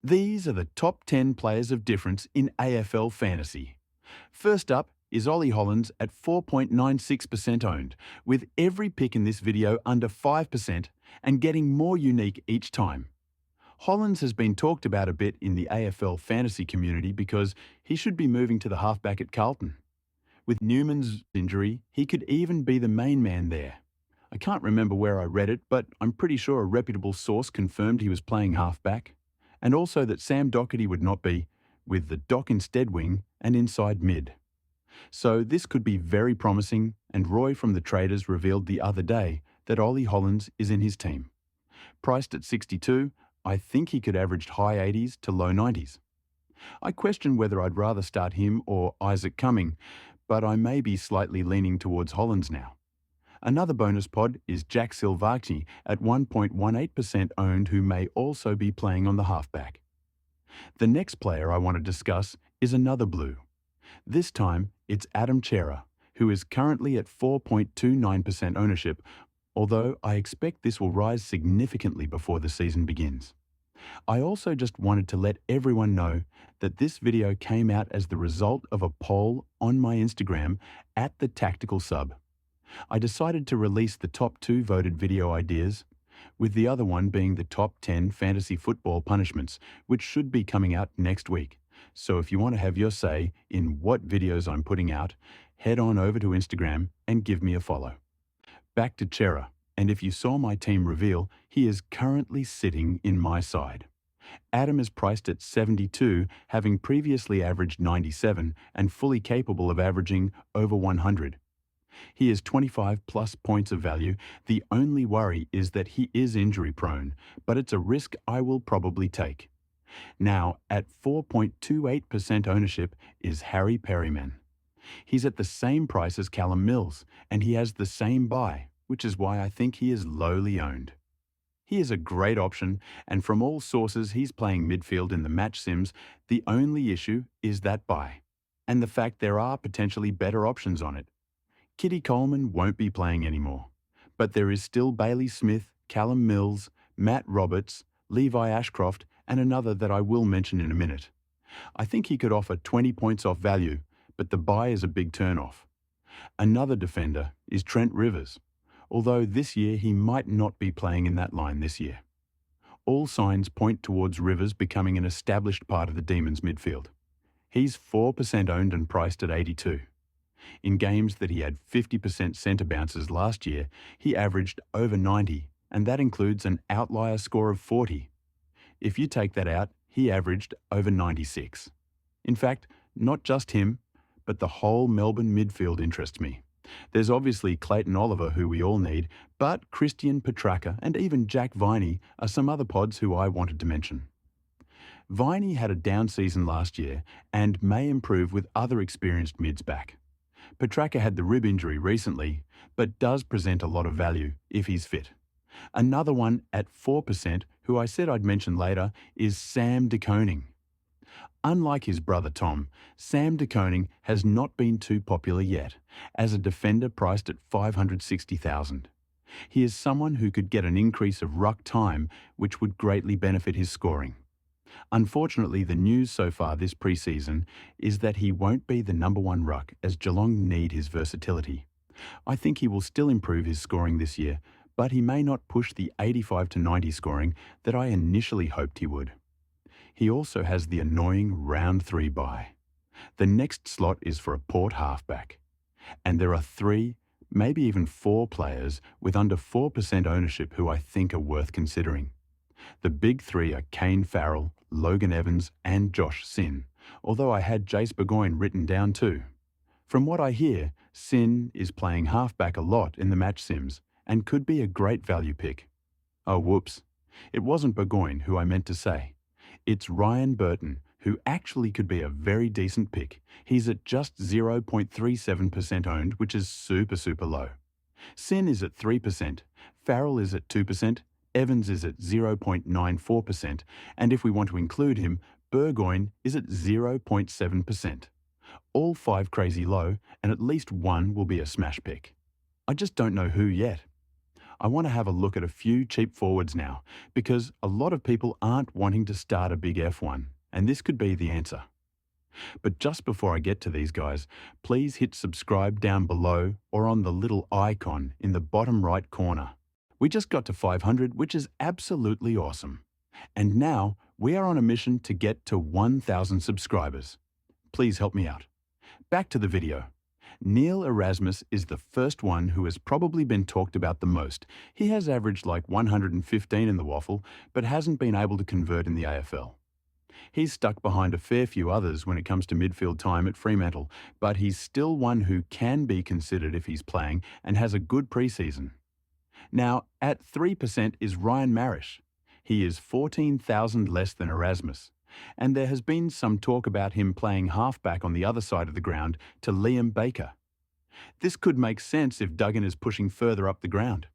These are the top 10 players of difference in AFL Fantasy. First up is Ollie Hollands at 4.96% owned, with every pick in this video under 5% and getting more unique each time. Hollands has been talked about a bit in the AFL Fantasy community because he should be moving to the halfback at Carlton. With Newman's injury, he could even be the main man there. I can't remember where I read it, but I'm pretty sure a reputable source confirmed he was playing halfback, and also that Sam Docherty would not be, with the Doc instead wing and inside mid. So this could be very promising, and Roy from the Traders revealed the other day that Ollie Hollands is in his team. Priced at 62, I think he could average high 80s to low 90s. I question whether I'd rather start him or Isaac Cumming, but I may be slightly leaning towards Hollands now. Another bonus pod is Jack Silvagni at 1.18% owned, who may also be playing on the halfback. The next player I want to discuss is another blue. This time it's Adam Cerra, who is currently at 4.29% ownership, although I expect this will rise significantly before the season begins. I also just wanted to let everyone know that this video came out as the result of a poll on my Instagram at the Tactical Sub. I decided to release the top 2 voted video ideas, with the other one being the top 10 fantasy football punishments, which should be coming out next week. So if you want to have your say in what videos I'm putting out, head on over to Instagram and give me a follow. Back to Cerra, and if you saw my team reveal, he is currently sitting in my side. Adam is priced at 72, having previously averaged 97 and fully capable of averaging over 100. He is 25 plus points of value. The only worry is that he is injury prone, but it's a risk I will probably take. Now, at 4.28% ownership is Harry Perryman. He's at the same price as Callum Mills, and he has the same buy, which is why I think he is lowly owned. He is a great option, and from all sources he's playing midfield in the match sims. The only issue is that buy, and the fact there are potentially better options on it. Kitty Coleman won't be playing anymore, but there is still Bailey Smith, Callum Mills, Matt Roberts, Levi Ashcroft, and another that I will mention in a minute. I think he could offer 20 points off value, but the buy is a big turn-off. Another defender is Trent Rivers, although this year he might not be playing in that line this year. All signs point towards Rivers becoming an established part of the Demons midfield. He's 4% owned and priced at 82. In games that he had 50% centre bounces last year, he averaged over 90, and that includes an outlier score of 40. If you take that out, he averaged over 96. In fact, not just him, but the whole Melbourne midfield interests me. There's obviously Clayton Oliver, who we all need, but Christian Petracca and even Jack Viney are some other pods who I wanted to mention. Viney had a down season last year and may improve with other experienced mids back. Petracca had the rib injury recently, but does present a lot of value if he's fit. Another one at 4%, who I said I'd mention later, is Sam De Koning. Unlike his brother Tom, Sam De Koning has not been too popular yet, as a defender priced at $560,000. He is someone who could get an increase of ruck time, which would greatly benefit his scoring. Unfortunately, the news so far this pre-season is that he won't be the number 1 ruck, as Geelong need his versatility. I think he will still improve his scoring this year, but he may not push the 85 to 90 scoring that I initially hoped he would. He also has the annoying round 3 bye. The next slot is for a Port halfback, and there are 3, maybe even 4 players with under 4% ownership who I think are worth considering. The big 3 are Kane Farrell, Logan Evans and Josh Sin, although I had Jace Burgoyne written down too. From what I hear, Sin is playing halfback a lot in the match sims and could be a great value pick. Oh whoops, it wasn't Burgoyne who I meant to say. It's Ryan Burton, who actually could be a very decent pick. He's at just 0.37% owned, which is super low. Sin is at 3%, Farrell is at 2%, Evans is at 0.94%, and if we want to include him, Burgoyne is at 0.7%. All 5 crazy low, and at least one will be a smash pick. I just don't know who yet. I want to have a look at a few cheap forwards now, because a lot of people aren't wanting to start a big F1, and this could be the answer. But just before I get to these guys, please hit subscribe down below or on the little icon in the bottom right corner. We just got to 500, which is absolutely awesome. And now we are on a mission to get to 1,000 subscribers. Please help me out. Back to the video. Neil Erasmus is the first one who has probably been talked about the most. He has averaged like 115 in the waffle, but hasn't been able to convert in the AFL. He's stuck behind a fair few others when it comes to midfield time at Fremantle, but he's still one who can be considered if he's playing and has a good preseason. Now, at 3% is Ryan Marish. He is 14,000 less than Erasmus, and there has been some talk about him playing halfback on the other side of the ground to Liam Baker. This could make sense if Duggan is pushing further up the ground.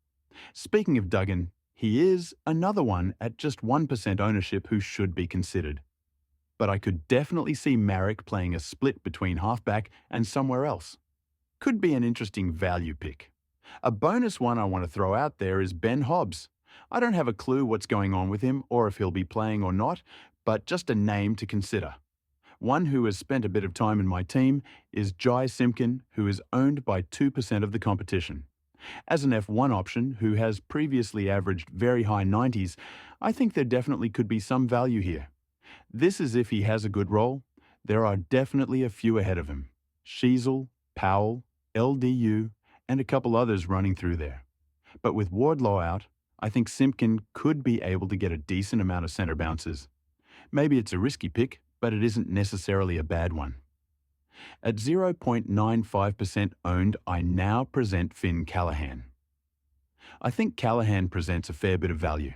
Speaking of Duggan, he is another one at just 1% ownership who should be considered. But I could definitely see Marek playing a split between halfback and somewhere else. Could be an interesting value pick. A bonus one I want to throw out there is Ben Hobbs. I don't have a clue what's going on with him or if he'll be playing or not, but just a name to consider. One who has spent a bit of time in my team is Jai Simpkin, who is owned by 2% of the competition. As an F1 option who has previously averaged very high 90s, I think there definitely could be some value here. This is if he has a good role. There are definitely a few ahead of him. Sheasel, Powell, LDU, and a couple others running through there. But with Wardlaw out, I think Simpkin could be able to get a decent amount of centre bounces. Maybe it's a risky pick, but it isn't necessarily a bad one. At 0.95% owned, I now present Finn Callaghan. I think Callaghan presents a fair bit of value.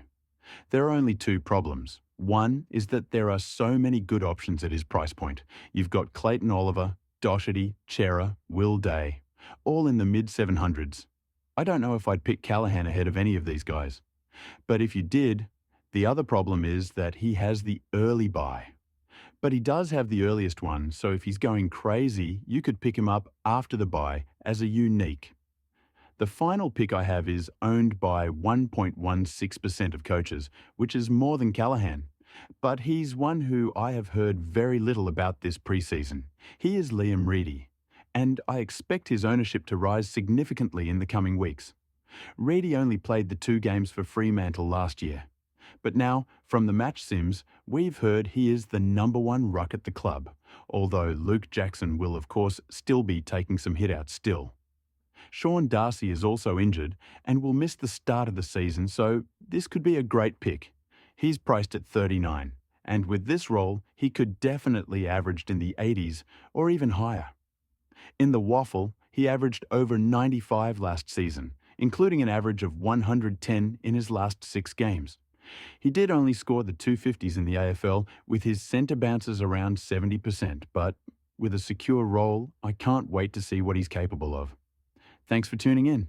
There are only two problems. One is that there are so many good options at his price point. You've got Clayton Oliver, Doherty, Chera, Will Day, all in the mid-700s. I don't know if I'd pick Callaghan ahead of any of these guys. But if you did, the other problem is that he has the early buy. But he does have the earliest one, so if he's going crazy, you could pick him up after the buy as a unique. The final pick I have is owned by 1.16% of coaches, which is more than Callaghan. But he's one who I have heard very little about this preseason. He is Liam Reedy, and I expect his ownership to rise significantly in the coming weeks. Reedy only played the 2 games for Fremantle last year. But now, from the match sims, we've heard he is the #1 ruck at the club, although Luke Jackson will of course still be taking some hit-outs still. Sean Darcy is also injured and will miss the start of the season, so this could be a great pick. He's priced at 39, and with this role, he could definitely averaged in the 80s or even higher. In the waffle, he averaged over 95 last season, including an average of 110 in his last 6 games. He did only score the 250s in the AFL with his centre bounces around 70%, but with a secure role, I can't wait to see what he's capable of. Thanks for tuning in.